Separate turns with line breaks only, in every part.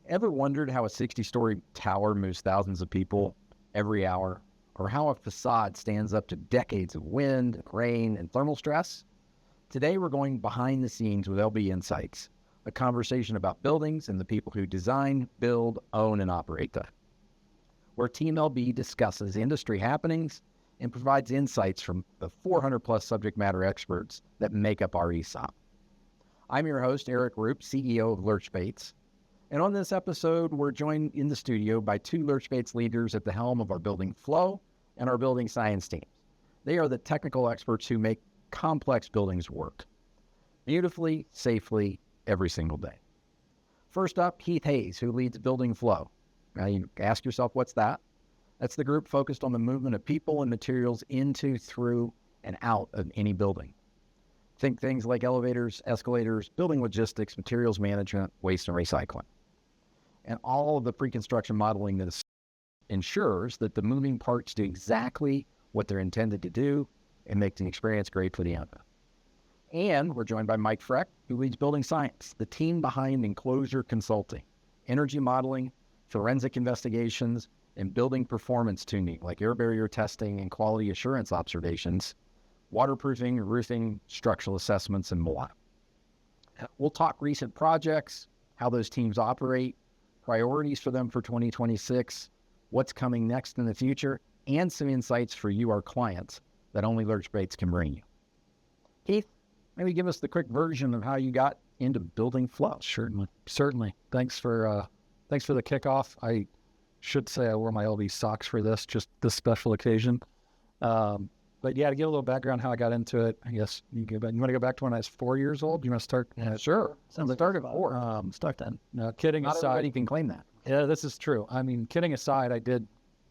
Ever wondered how a 60-story tower moves thousands of people every hour, or how a facade stands up to decades of wind, rain, and thermal stress? Today, we're going behind the scenes with LB Insights, a conversation about buildings and the people who design, build, own, and operate them, where Team LB discusses industry happenings and provides insights from the 400-plus subject matter experts that make up our ESOP. I'm your host, Eric Rupe, CEO of Lerch. And on this episode, we're joined in the studio by two Lerch leaders at the helm of our building flow and our building science teams. They are the technical experts who make complex buildings work beautifully, safely, every single day. First up, Heath, who leads building flow. Now you ask yourself, what's that? That's the group focused on the movement of people and materials into, through, and out of any building. Think things like elevators, escalators, building logistics, materials management, waste and recycling. And all of the pre-construction modeling that ensures that the moving parts do exactly what they're intended to do and make the experience great for the owner. And we're joined by Mike Frech, who leads building science, the team behind enclosure consulting, energy modeling, forensic investigations, and building performance tuning like air barrier testing and quality assurance observations, waterproofing, roofing, structural assessments, and more. We'll talk recent projects, how those teams operate, priorities for them for 2026, what's coming next in the future, and some insights for you, our clients, that only Lerch can bring you. Heath, maybe give us the quick version of how you got into building flow.
Certainly. Thanks for the kickoff. I should say I wore my LB socks for this special occasion. But yeah, to give a little background how I got into it, I guess you want to go back to when I was 4 years old? You want to start?
Sure.
Sounds like
start at 4.
Start then. No, kidding
Not
aside.
everybody can claim that.
Yeah, this is true. I mean, kidding aside, I did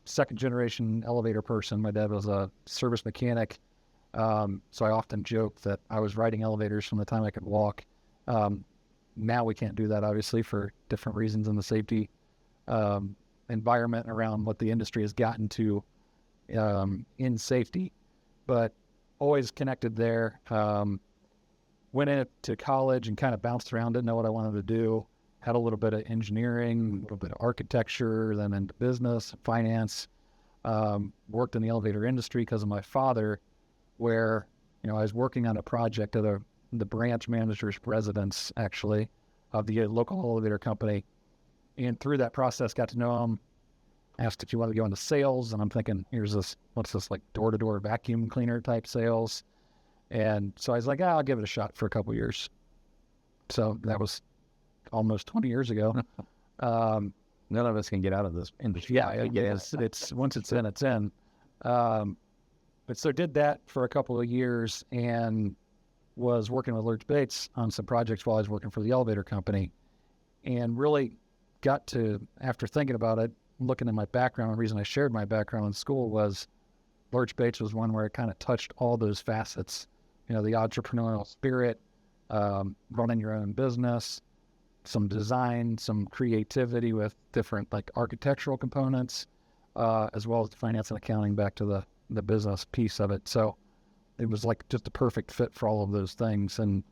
second generation elevator person. My dad was a service mechanic. So I often joke that I was riding elevators from the time I could walk. Now we can't do that, obviously, for different reasons in the safety environment around what the industry has gotten to in safety. But always connected there. Went into college and kind of bounced around, didn't know what I wanted to do. Had a little bit of engineering, a little bit of architecture, then into business, finance. Worked in the elevator industry because of my father, where I was working on a project at the branch manager's residence, actually, of the local elevator company. And through that process, got to know him. Asked if you wanted to go into sales, and I'm thinking, what's this, like door-to-door vacuum cleaner type sales? And so I was like, I'll give it a shot for a couple of years. So that was almost 20 years ago.
None of us can get out of this industry.
Yeah, it's once it's in, it's in. But so did that for a couple of years and was working with Lerch on some projects while I was working for the elevator company, and really got to, after thinking about it, looking at my background, the reason I shared my background in school was Lerch was one where it kind of touched all those facets, the entrepreneurial spirit, running your own business, some design, some creativity with different like architectural components, as well as the finance and accounting back to the business piece of it. So it was like just a perfect fit for all of those things. And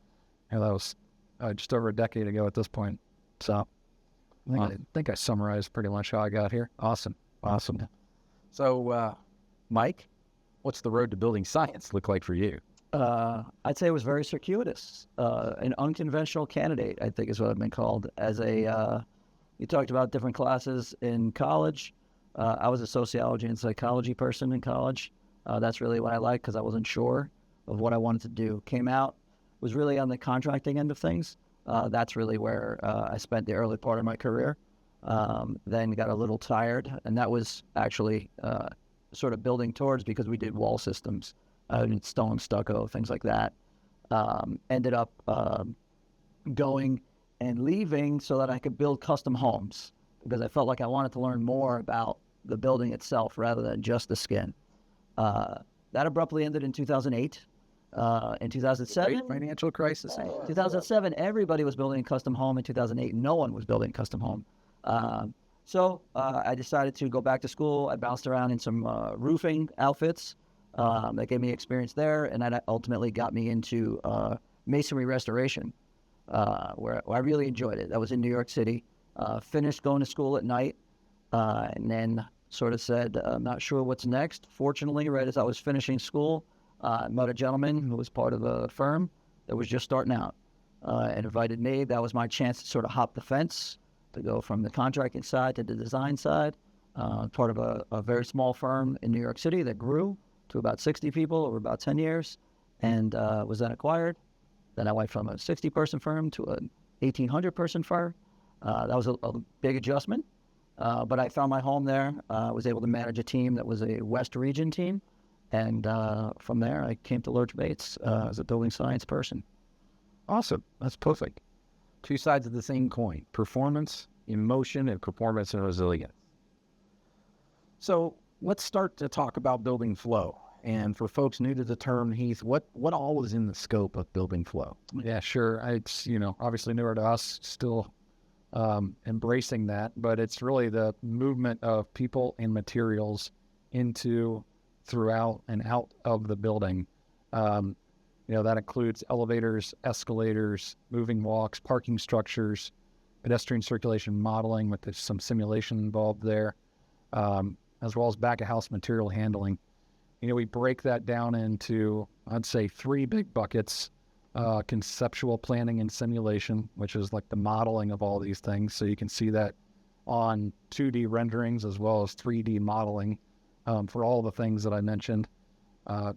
that was just over a decade ago at this point. So I think I summarized pretty much how I got here.
Awesome. So, Mike, what's the road to building science look like for you?
I'd say it was very circuitous. An unconventional candidate, I think is what I've been called. As you talked about different classes in college. I was a sociology and psychology person in college. That's really what I liked because I wasn't sure of what I wanted to do. Came out, was really on the contracting end of things. That's really where I spent the early part of my career. Then got a little tired, and that was actually sort of building towards, because we did wall systems, stone, stucco, things like that. Ended up going and leaving so that I could build custom homes, because I felt like I wanted to learn more about the building itself rather than just the skin. That abruptly ended in 2008. In 2007,
Great financial crisis.
2007, everybody was building a custom home. In 2008, no one was building a custom home. So I decided to go back to school. I bounced around in some roofing outfits. That gave me experience there, and that ultimately got me into masonry restoration, where I really enjoyed it. That was in New York City. Finished going to school at night, and then sort of said, I'm not sure what's next. Fortunately, right as I was finishing school, I met a gentleman who was part of a firm that was just starting out, and invited me. That was my chance to sort of hop the fence, to go from the contracting side to the design side. Part of a very small firm in New York City that grew to about 60 people over about 10 years, and was then acquired. Then I went from a 60-person firm to an 1,800-person firm. That was a big adjustment, but I found my home there. I was able to manage a team that was a West Region team, and from there I came to Lerch Bates as a building science person.
Awesome. That's perfect. Two sides of the same coin: performance, emotion, and performance and resilience. So let's start to talk about building flow. And for folks new to the term, Heath, what all is in the scope of building flow?
Yeah, sure. It's, obviously newer to us, still embracing that, but it's really the movement of people and materials into, throughout, and out of the building. That includes elevators, escalators, moving walks, parking structures, pedestrian circulation modeling with some simulation involved there, as well as back-of-house material handling. We break that down into, I'd say, 3 big buckets: conceptual planning and simulation, which is like the modeling of all these things. So you can see that on 2D renderings as well as 3D modeling for all the things that I mentioned.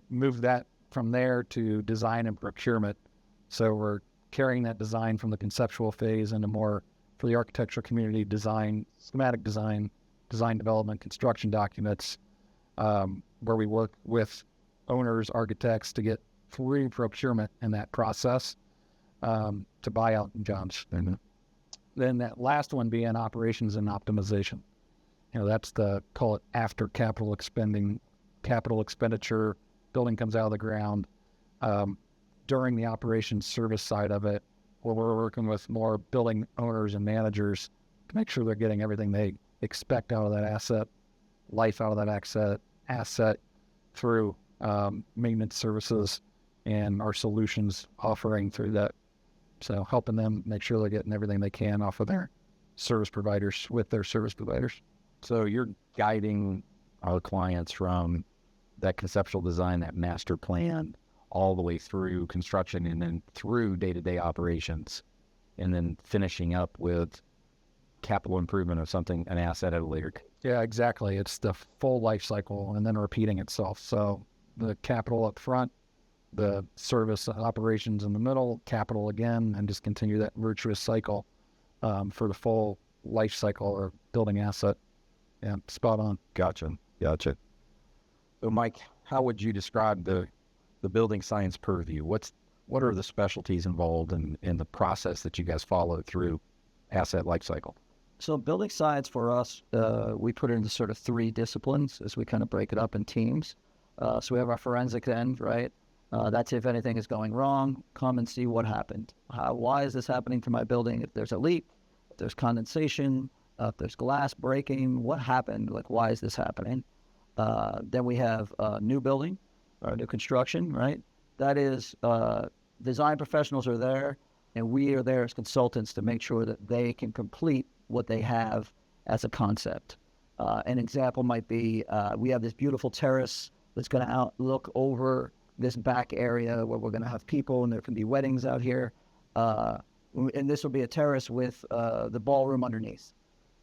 Move that from there to design and procurement. So we're carrying that design from the conceptual phase into more, for the architectural community, design, schematic design, design development, construction documents, where we work with owners, architects to get free procurement in that process to buy out jobs.
Mm-hmm.
Then that last one being operations and optimization. That's call it after capital expenditure, building comes out of the ground. During the operations service side of it, where we're working with more building owners and managers to make sure they're getting everything they expect out of that asset, life out of that asset through maintenance services and our solutions offering through that. So helping them make sure they're getting everything they can off of their service providers with their service providers.
So you're guiding our clients from that conceptual design, that master plan, all the way through construction and then through day-to-day operations, and then finishing up with capital improvement of something, an asset at a later date.
Yeah, exactly. It's the full life cycle and then repeating itself. So the capital up front, the service operations in the middle, capital again, and just continue that virtuous cycle for the full life cycle or building asset. Yeah, spot on.
Gotcha. So Mike, how would you describe the building science purview? What are the specialties involved in the process that you guys follow through asset life cycle?
So building science for us, we put it into sort of 3 disciplines as we kind of break it up in teams. So we have our forensic end, right? That's if anything is going wrong, come and see what happened. Why is this happening to my building? If there's a leak, if there's condensation, if there's glass breaking, what happened? Like, why is this happening? Then we have new building or new construction, right? That is, design professionals are there, and we are there as consultants to make sure that they can complete what they have as a concept. An example might be we have this beautiful terrace that's going to look over this back area where we're going to have people and there can be weddings out here. And this will be a terrace with the ballroom underneath.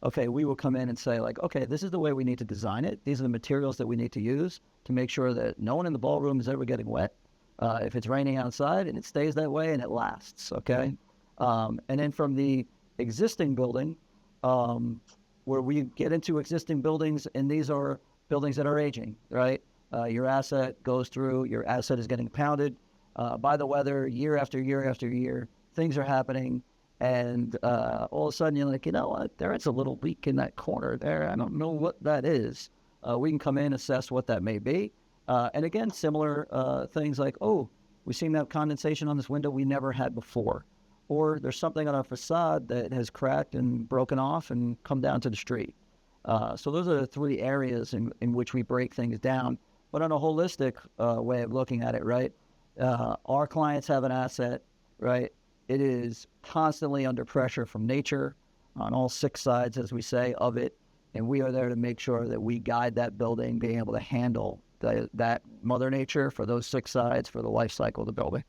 Okay, we will come in and say, like, okay, this is the way we need to design it. These are the materials that we need to use to make sure that no one in the ballroom is ever getting wet. If it's raining outside, and it stays that way and it lasts, okay? And then from the existing building, where we get into existing buildings, and these are buildings that are aging, right? Your asset goes through, your asset is getting pounded by the weather year after year after year. Things are happening, and all of a sudden you're like, you know what, there is a little leak in that corner there. I don't know what that is. We can come in, assess what that may be. And again, similar things like, oh, we've seen that condensation on this window we never had before. Or there's something on our facade that has cracked and broken off and come down to the street. So those are the 3 areas in which we break things down. But on a holistic way of looking at it, right? Our clients have an asset, right? It is constantly under pressure from nature. on all 6 sides, as we say, of it. And we are there to make sure that we guide that building, being able to handle that Mother Nature for those 6 sides for the life cycle of the building.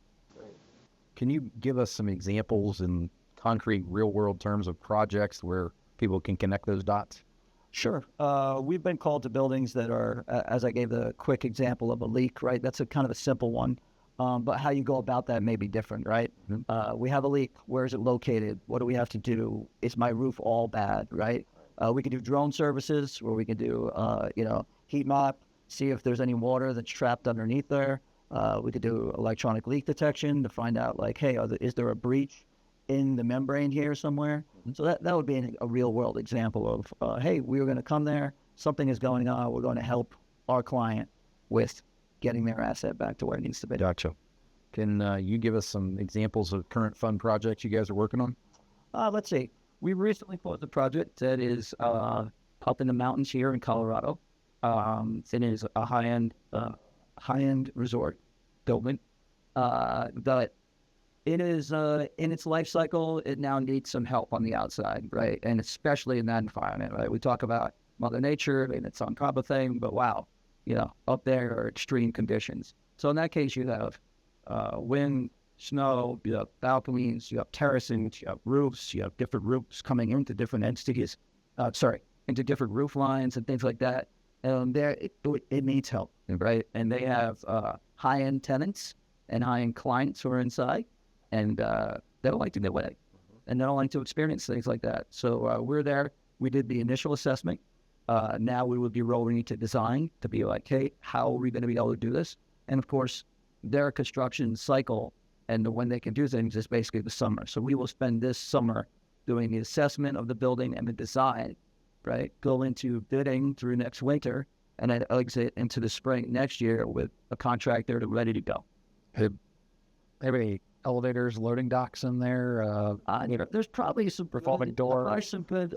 Can you give us some examples in concrete, real-world terms of projects where people can connect those dots?
Sure. We've been called to buildings that are, as I gave the quick example of a leak, right? That's a kind of a simple one. But how you go about that may be different, right? Mm-hmm. We have a leak. Where is it located? What do we have to do? Is my roof all bad, right? We can do drone services where we can do, heat map, see if there's any water that's trapped underneath there. We could do electronic leak detection to find out, like, hey, is there a breach in the membrane here somewhere? Mm-hmm. So that would be a real world example of, hey, we were going to come there. Something is going on. We're going to help our client with getting their asset back to where it needs to be.
Gotcha. Can you give us some examples of current fun projects you guys are working on?
Let's see. We recently closed a project that is up in the mountains here in Colorado. It is a high-end resort building. But it is in its life cycle, it now needs some help on the outside, right? And especially in that environment, right? We talk about Mother Nature and it's on top of thing, but wow, up there are extreme conditions. So in that case, you have wind, snow, you have balconies, you have terracing, you have roofs, you have different roofs coming into different entities, into different roof lines and things like that. And it needs help, right? And they have high-end tenants and high-end clients who are inside, and they don't like to get wet, and they don't like to experience things like that. So we're there. We did the initial assessment. Now we would be rolling into design to be like, hey, how are we going to be able to do this? And of course, their construction cycle and when they can do things is basically the summer. So we will spend this summer doing the assessment of the building and the design, right? Go into bidding through next winter and then exit into the spring next year with a contractor ready to go.
Have any elevators, loading docks in there?
There's probably some
revolving door.
There's some good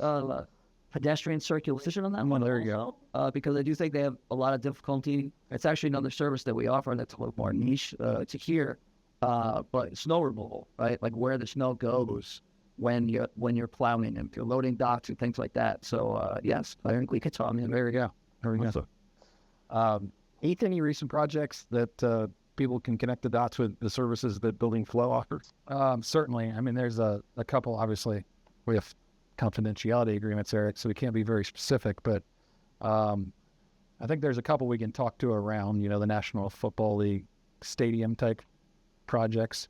pedestrian circulation on that one.
There you
go. Because I do think they have a lot of difficulty. It's actually another service that we offer that's a little more niche to here. But snow removal, right? Like where the snow goes when you're plowing and you're loading docks and things like that. So yes, I think we could talk.
There we go. Heath, any recent projects that people can connect the dots with the services that Building Flow offers? Certainly. I mean, there's a couple, obviously, we have confidentiality agreements, Eric, so we can't be very specific, but I think there's a couple we can talk to around, the National Football League stadium type projects.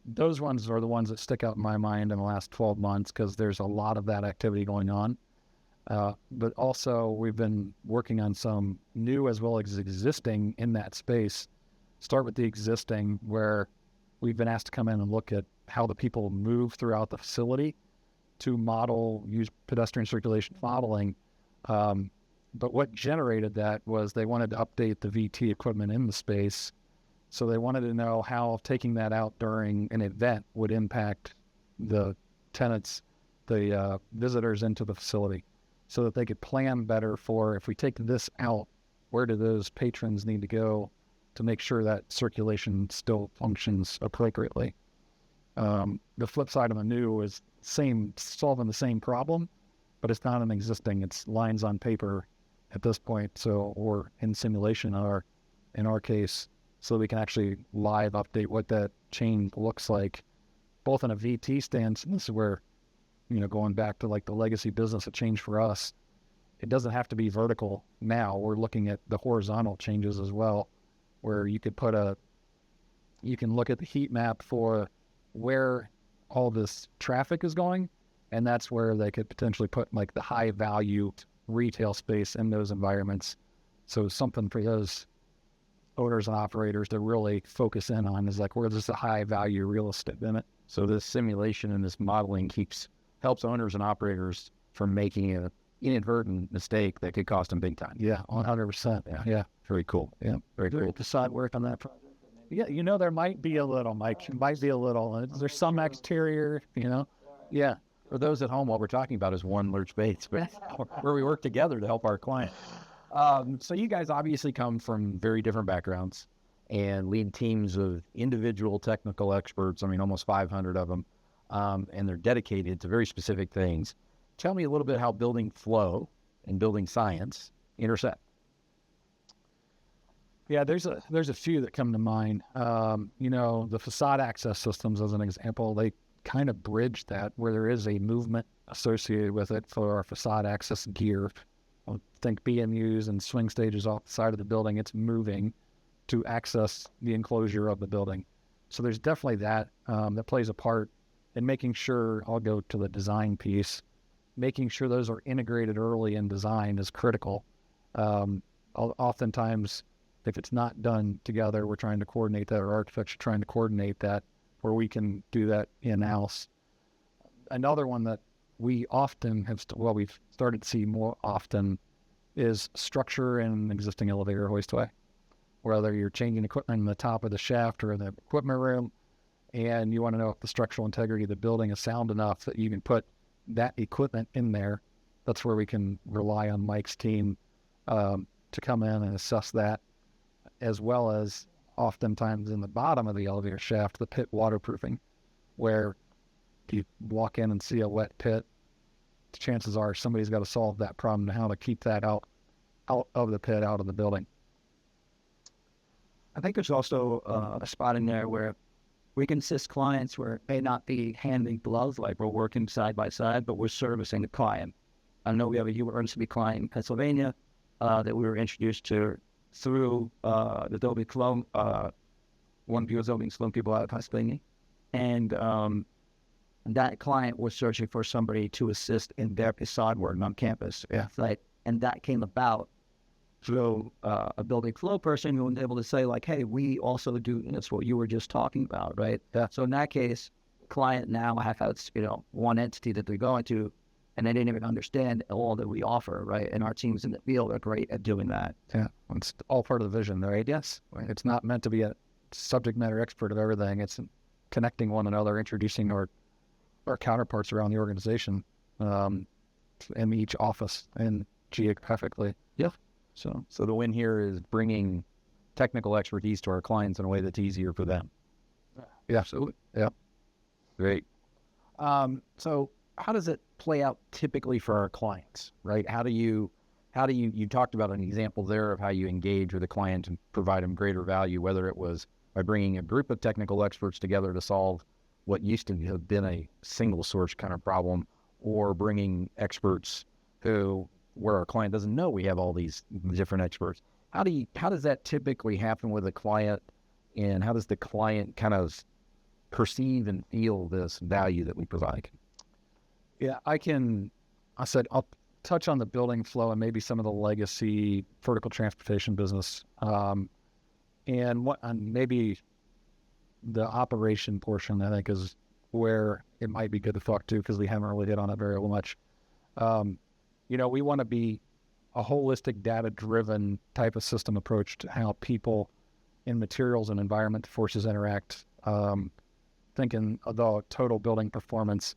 Those ones are the ones that stick out in my mind in the last 12 months because there's a lot of that activity going on. But also we've been working on some new as well as existing in that space. Start with the existing, where we've been asked to come in and look at how the people move throughout the facility to use pedestrian circulation modeling. But what generated that was they wanted to update the VT equipment in the space. So they wanted to know how taking that out during an event would impact the tenants, the visitors into the facility, so that they could plan better for, if we take this out, where do those patrons need to go to make sure that circulation still functions appropriately. The flip side of the new is solving the same problem, but it's not an existing, it's lines on paper at this point, or in simulation in our case, so we can actually live update what that change looks like, both in a VT stance, and this is where, going back to like the legacy business of change for us, it doesn't have to be vertical now. We're looking at the horizontal changes as well, where you can look at the heat map for where all this traffic is going, and that's where they could potentially put like the high value retail space in those environments. So something for those owners and operators to really focus in on is like, where there's a high value real estate in it.
So this simulation and this modeling helps owners and operators from making an inadvertent mistake that could cost them big time.
Yeah, 100%. Yeah.
Very cool.
Yeah.
Very cool.
Decide work on that project.
Yeah, there might be a little, Mike. It might be a little. There's some exterior, Yeah.
For those at home, what we're talking about is one Lerch base, where we work together to help our client. So you guys obviously come from very different backgrounds and lead teams of individual technical experts. I mean, almost 500 of them. and they're dedicated to very specific things. Tell me a little bit how building flow and building science intersect.
Yeah, there's a few that come to mind. The facade access systems, as an example, they kind of bridge that where there is a movement associated with it for our facade access gear. Think BMUs and swing stages off the side of the building. It's moving to access the enclosure of the building. So there's definitely that that plays a part in making sure, I'll go to the design piece, making sure those are integrated early in design is critical. Oftentimes, if it's not done together, we're trying to coordinate that, or architects are trying to coordinate that, where we can do that in-house. Another one that we often we've started to see more often is structure in an existing elevator hoistway. Whether you're changing equipment in the top of the shaft or in the equipment room, and you want to know if the structural integrity of the building is sound enough that you can put that equipment in there, that's where we can rely on Mike's team to come in and assess that, as well as oftentimes in the bottom of the elevator shaft, the pit waterproofing, where you walk in and see a wet pit, the chances are somebody's got to solve that problem, how to keep that out of the pit, out of the building.
I think there's also a spot in there where we can assist clients where it may not be hand in glove, like we're working side by side, but we're servicing the client. I know we have a university client in Pennsylvania that we were introduced to through the Adobe Flow, one of the Adobe Flow people out of Pennsylvania. And that client was searching for somebody to assist in their facade work on campus.
Yeah.
Right? And that came about through a building flow person who was able to say, like, hey, we also do, and that's what you were just talking about, right?
Yeah.
So in that case, client now has, one entity that they're going to, and they didn't even understand all that we offer, right? And our teams in the field are great at doing that.
Yeah, it's all part of the vision, right? Yes. It's not meant to be a subject matter expert of everything. It's connecting one another, introducing our counterparts around the organization in each office and geographically.
Yeah.
So the win here is bringing technical expertise to our clients in a way that's easier for them.
Yeah, absolutely. Yeah.
Great. So how does it play out typically for our clients, right? How do you talked about an example there of how you engage with a client and provide them greater value, whether it was by bringing a group of technical experts together to solve what used to have been a single source kind of problem, or bringing experts where our client doesn't know we have all these different experts. How does that typically happen with a client, and how does the client kind of perceive and feel this value that we provide?
Yeah, I'll touch on the building flow and maybe some of the legacy vertical transportation business, and maybe the operation portion, I think, is where it might be good to talk to, because we haven't really hit on it very much. We want to be a holistic, data-driven type of system approach to how people in materials and environment forces interact, thinking of the total building performance.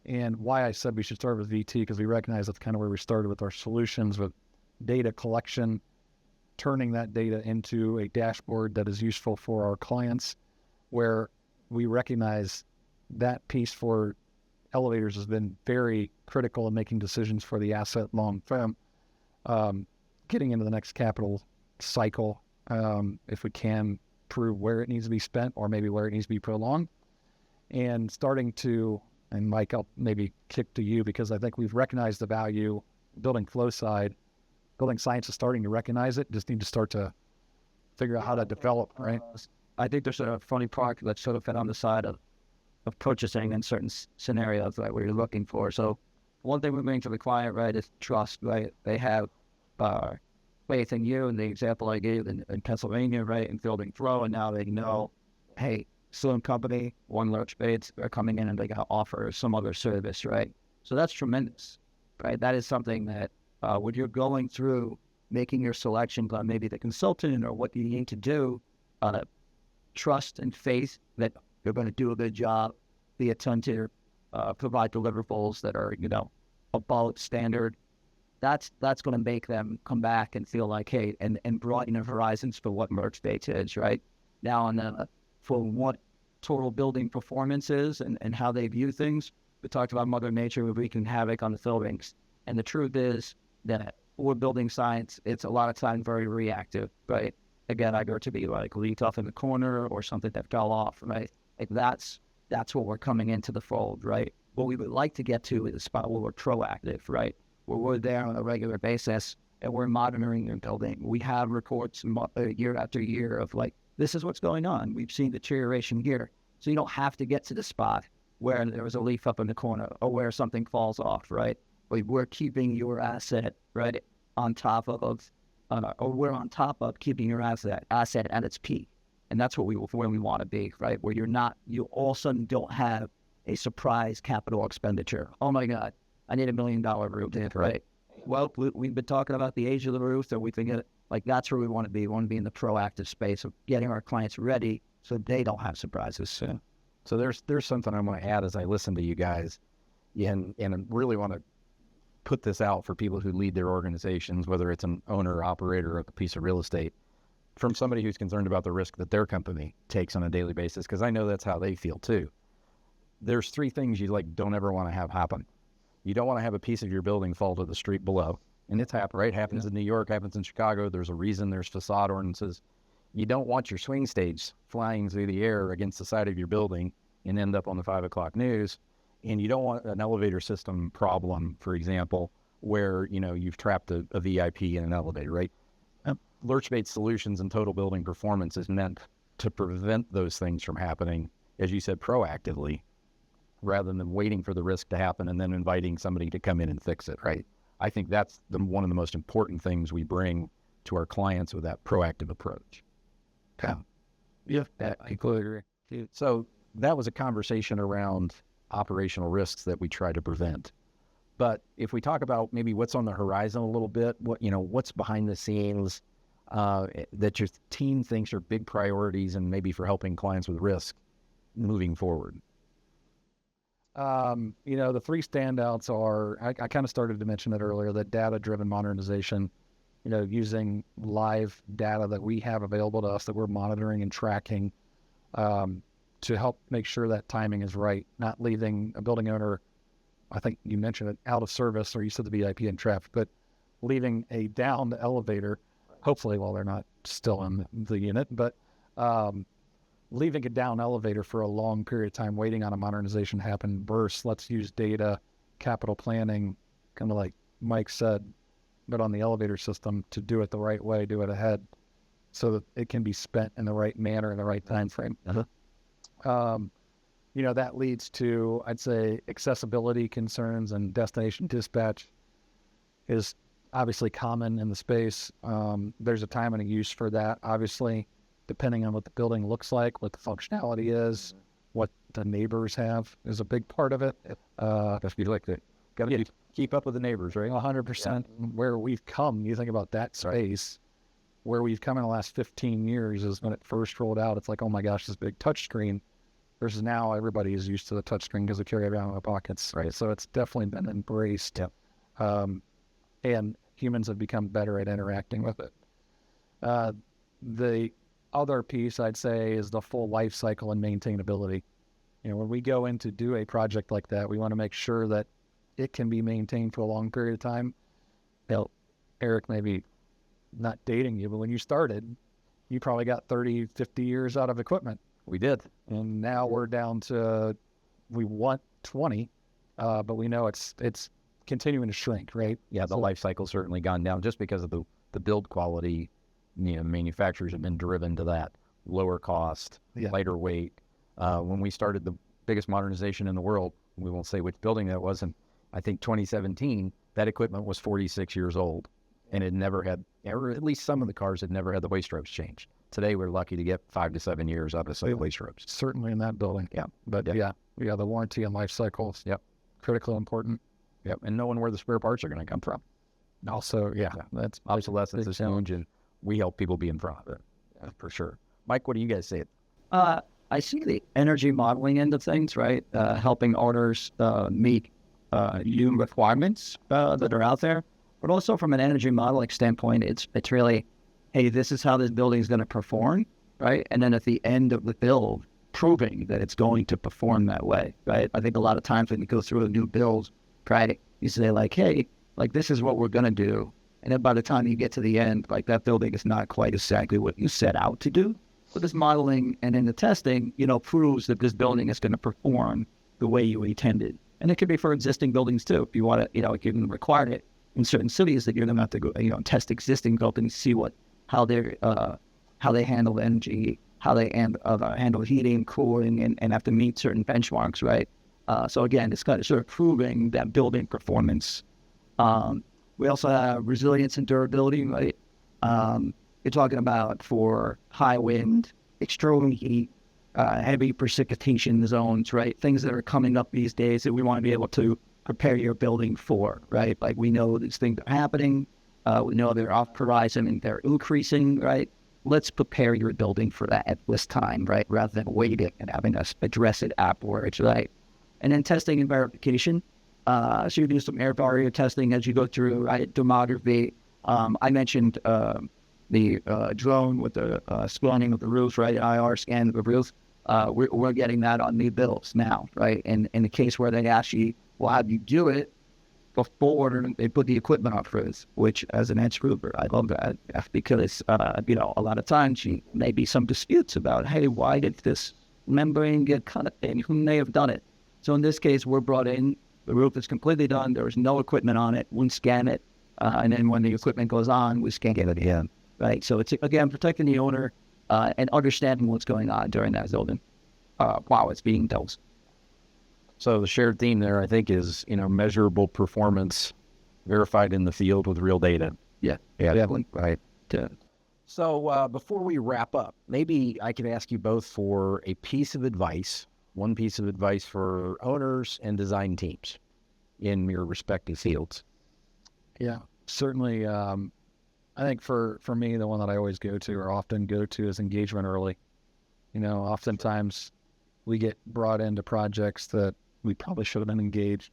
And why I said we should start with VT, because we recognize that's kind of where we started with our solutions, with data collection, turning that data into a dashboard that is useful for our clients, where we recognize that piece for elevators has been very critical in making decisions for the asset long term, getting into the next capital cycle, if we can prove where it needs to be spent or maybe where it needs to be prolonged, and starting to, and Mike, I'll maybe kick to you, because I think we've recognized the value building flow side. Building science is starting to recognize it, just need to start to figure out how to develop, right?
I think there's a funny part that's sort of fit on the side of purchasing in certain scenarios, right, where you're looking for. So one thing we bring to the client, right, is trust, right? They have faith in you, and the example I gave in Pennsylvania, right, in building flow, and now they know, hey, Slim Company, one Lerch Bates, are coming in and they got to offer some other service, right? So that's tremendous, right? That is something that when you're going through making your selections on maybe the consultant or what you need to do, trust and faith that you're going to do a good job, be attentive, provide deliverables that are, above standard. That's going to make them come back and feel like, hey, and broaden their horizons for what Lerch Bates is, right? Now, for what total building performance is and how they view things. We talked about Mother Nature wreaking havoc on the buildings. And the truth is that for building science, it's a lot of times very reactive, right? Again, either to be like leaked off in the corner or something that fell off, right? Like that's what we're coming into the fold, right? What we would like to get to is a spot where we're proactive, right? Where we're there on a regular basis and we're monitoring your building. We have reports year after year of like, this is what's going on. We've seen deterioration here. So you don't have to get to the spot where there was a leaf up in the corner or where something falls off, right? We're keeping your asset, right, on top of, or we're on top of keeping your asset at its peak. And that's where we want to be, right? Where you all of a sudden don't have a surprise capital expenditure. Oh my God, I need $1 million roof, right? Well, we've been talking about the age of the roof, so we think like that's where we want to be. We want to be in the proactive space of getting our clients ready so they don't have surprises.
Yeah. So there's something I want to add as I listen to you guys, and I really want to put this out for people who lead their organizations, whether it's an owner or operator of a piece of real estate, from somebody who's concerned about the risk that their company takes on a daily basis, because I know that's how they feel too. There's 3 things you don't ever want to have happen. You don't want to have a piece of your building fall to the street below. And it's happened, right? Happens in New York, happens in Chicago. There's a reason there's facade ordinances. You don't want your swing stage flying through the air against the side of your building and end up on the 5 o'clock news. And you don't want an elevator system problem, for example, where, you've trapped a VIP in an elevator, right? Lerch-based solutions and total building performance is meant to prevent those things from happening, as you said, proactively, rather than waiting for the risk to happen and then inviting somebody to come in and fix it, right? I think that's one of the most important things we bring to our clients with that proactive approach.
Yeah, I completely agree.
So that was a conversation around operational risks that we try to prevent. But if we talk about maybe what's on the horizon a little bit, what's behind the scenes that your team thinks are big priorities and maybe for helping clients with risk moving forward.
The 3 standouts are, I kind of started to mention it earlier, the data-driven modernization, using live data that we have available to us that we're monitoring and tracking to help make sure that timing is right, not leaving a building owner, I think you mentioned it, out of service, or you said the VIP in traffic, but leaving a downed elevator, hopefully while they're not still in the unit, but leaving a down elevator for a long period of time, waiting on a modernization to happen, bursts. Let's use data, capital planning, kind of like Mike said, but on the elevator system to do it the right way, do it ahead so that it can be spent in the right manner in the right time frame. That leads to, I'd say, accessibility concerns, and destination dispatch is obviously common in the space. There's a time and a use for that, obviously, depending on what the building looks like, what the functionality is, what the neighbors have is a big part of it.
Because we got to keep up with the neighbors, right?
100%. Where we've come, you think about that space, where we've come in the last 15 years is when it first rolled out. It's like, oh my gosh, this big touch screen. Versus now everybody is used to the touch screen because they carry it around in their pockets. Right. So it's definitely been embraced.
Yep.
And humans have become better at interacting with it. The other piece I'd say is the full life cycle and maintainability. When we go in to do a project like that, we want to make sure that it can be maintained for a long period of time. Eric, maybe not dating you, but when you started, you probably got 30, 50 years out of equipment.
We did.
And now we're down to, we want 20, but we know it's continuing to shrink, right?
Yeah, the life cycle's certainly gone down just because of the build quality. Manufacturers have been driven to that lower cost, lighter weight. When we started the biggest modernization in the world, we won't say which building that was, in I think 2017, that equipment was 46 years old, and it never had, or at least some of the cars had never had the waist ropes changed. Today, we're lucky to get 5 to 7 years out of the waist ropes.
Certainly in that building.
Yeah.
But the warranty and life cycles.
Yep.
Critically important.
Yep. And knowing where the spare parts are going to come from.
Also, that's
obsolescence is huge, and we help people be in front of it. Yeah, for sure. Mike, what do you guys say?
I see the energy modeling end of things, right? Helping owners meet new requirements that are out there. But also from an energy modeling standpoint, it's really, hey, this is how this building is going to perform, right? And then at the end of the build, proving that it's going to perform that way, right? I think a lot of times when you go through a new build, right, you say like, hey, like this is what we're going to do. And then by the time you get to the end, like that building is not quite exactly what you set out to do. But this modeling and then the testing, proves that this building is going to perform the way you intended. And it could be for existing buildings too. If you want to, if you can require it in certain cities, that you're going to have to go, test existing buildings, see how they handle energy, how they handle heating, cooling, and have to meet certain benchmarks, right? So again, it's kind of sort of proving that building performance. We also have resilience and durability, right? You're talking about for high wind, extreme heat, heavy precipitation zones, right? Things that are coming up these days that we want to be able to prepare your building for, right? Like we know these things are happening. We know they're off horizon and they're increasing, right? Let's prepare your building for that at this time, right? Rather than waiting and having us address it afterwards, right? And then testing and verification. So you do some air barrier testing as you go through, right? Thermography. I mentioned the drone with the scanning of the roof, right? IR scan of the roof. We're getting that on new builds now, right? And in the case where they actually will have you do it before they put the equipment on first, which as an edge roofer, I love that because, a lot of times there may be some disputes about, hey, why did this membrane get cut and who may have done it? So in this case, we're brought in, the roof is completely done, there was no equipment on it, we scan it, and then when the equipment goes on, we scan it again, right? So it's, again, protecting the owner and understanding what's going on during that building while it's being built.
So the shared theme there, I think, is, measurable performance verified in the field with real data.
Yeah.
Right.
Yeah.
So before we wrap up, maybe I could ask you both for a piece of advice, one piece of advice for owners and design teams in your respective fields.
Yeah, certainly. I think for me, the one that I always go to or often go to is engagement early. Oftentimes we get brought into projects that we probably should have been engaged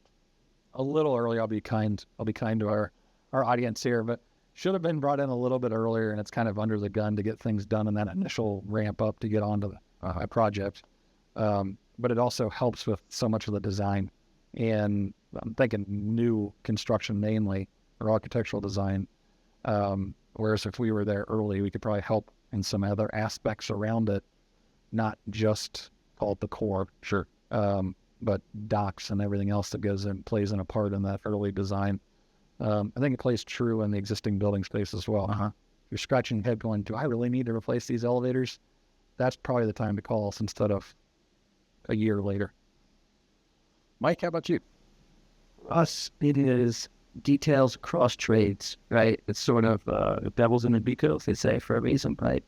a little early. I'll be kind to our audience here, but should have been brought in a little bit earlier, and it's kind of under the gun to get things done in that initial ramp up to get onto the project. But it also helps with so much of the design. And I'm thinking new construction mainly, or architectural design. Whereas if we were there early, we could probably help in some other aspects around it, not just call it the core. Sure. But docks and everything else that plays in a part in that early design. I think it plays true in the existing building space as well. If you're scratching your head going, do I really need to replace these elevators? That's probably the time to call us instead of a year later.
Mike, how about you?
Us, it is details across trades, right? It's sort of devils in the details, they say, for a reason, right?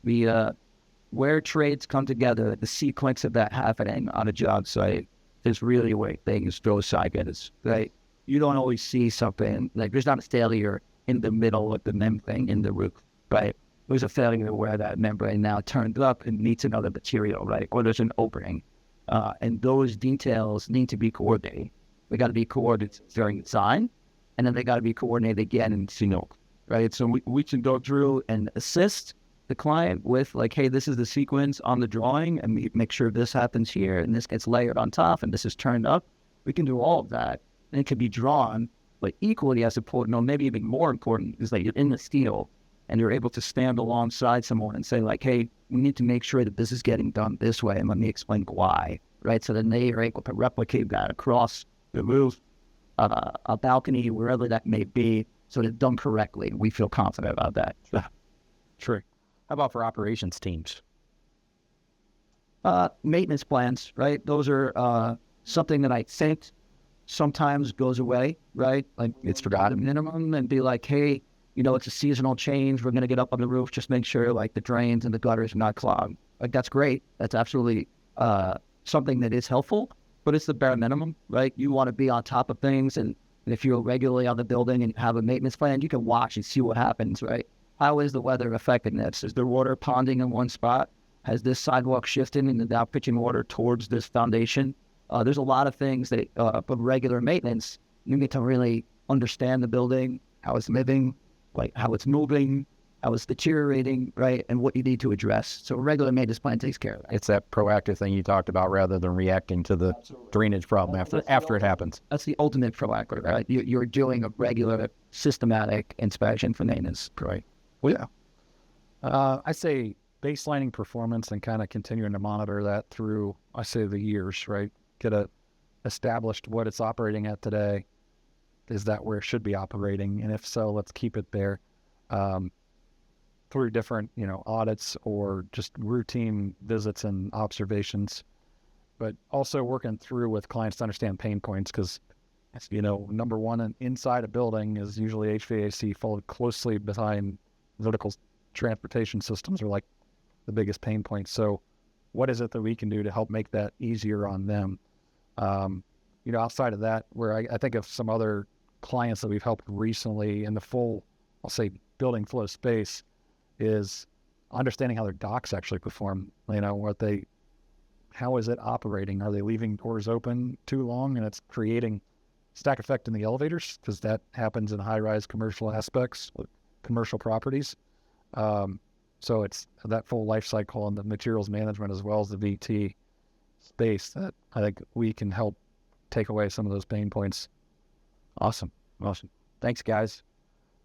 Where trades come together, the sequence of that happening on a job site is really where things go sideways, right? You don't always see something, like there's not a failure in the middle of the membrane in the roof, right? There's a failure where that membrane now turns up and meets another material, right? Or there's an opening. And those details need to be coordinated. They got to be coordinated during design, and then they got to be coordinated again in Sync, right? So we can go through and assist the client with like, hey, this is the sequence on the drawing, and we make sure this happens here, and this gets layered on top, and this is turned up. We can do all of that, and it can be drawn, but equally as important, or maybe even more important, is that you're in the steel, and you're able to stand alongside someone and say like, hey, we need to make sure that this is getting done this way, and let me explain why, right? So then they are able to replicate that across the roof, a balcony, wherever that may be, so that it's done correctly. We feel confident about that.
True. How about for operations teams?
Maintenance plans, right? Those are something that I think sometimes goes away, right? Like it's forgotten minimum and be like, hey, it's a seasonal change. We're going to get up on the roof. Just make sure like the drains and the gutters are not clogged. Like that's great. That's absolutely something that is helpful, but it's the bare minimum, right? You want to be on top of things. And if you're regularly on the building and have a maintenance plan, you can watch and see what happens, right? How is the weather affecting this? Is the water ponding in one spot? Has this sidewalk shifted and now pitching water towards this foundation? There's a lot of things that, for regular maintenance, you need to really understand the building, how it's living, like how it's moving, how it's deteriorating, right, and what you need to address. So a regular maintenance plan takes care of that.
It's that proactive thing you talked about rather than reacting to the drainage problem after it happens.
That's the ultimate proactive, right? You're doing a regular, systematic inspection for maintenance.
Right.
Well, yeah. I say baselining performance and kind of continuing to monitor that through, I say, the years, right? Get established what it's operating at today. Is that where it should be operating? And if so, let's keep it there. Through different, audits or just routine visits and observations, but also working through with clients to understand pain points, because, number one, inside a building is usually HVAC, followed closely behind vertical transportation systems are like the biggest pain points. So what is it that we can do to help make that easier on them? Outside of that, where I think of some other clients that we've helped recently in the full, I'll say, building flow space, is understanding how their docks actually perform. How is it operating? Are they leaving doors open too long and it's creating stack effect in the elevators? Because that happens in high-rise commercial aspects, commercial properties. So it's that full life cycle and the materials management as well as the VT space that I think we can help take away some of those pain points.
Awesome. Thanks, guys.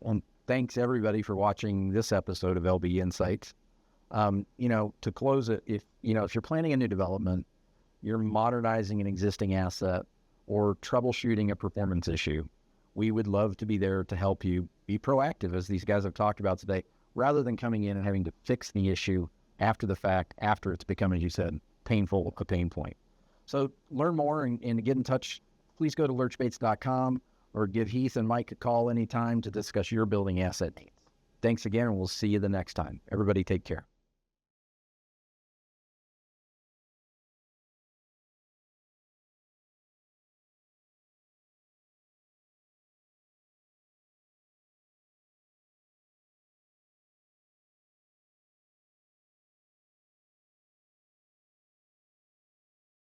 And thanks everybody for watching this episode of LB Insights. To close it, if you're planning a new development, you're modernizing an existing asset, or troubleshooting a performance issue, we would love to be there to help you be proactive, as these guys have talked about today, rather than coming in and having to fix the issue after the fact, after it's become, as you said, a pain point. So learn more and to get in touch, please go to lerchbaits.com or give Heath and Mike a call anytime to discuss your building asset needs. Thanks again, and we'll see you the next time. Everybody take care.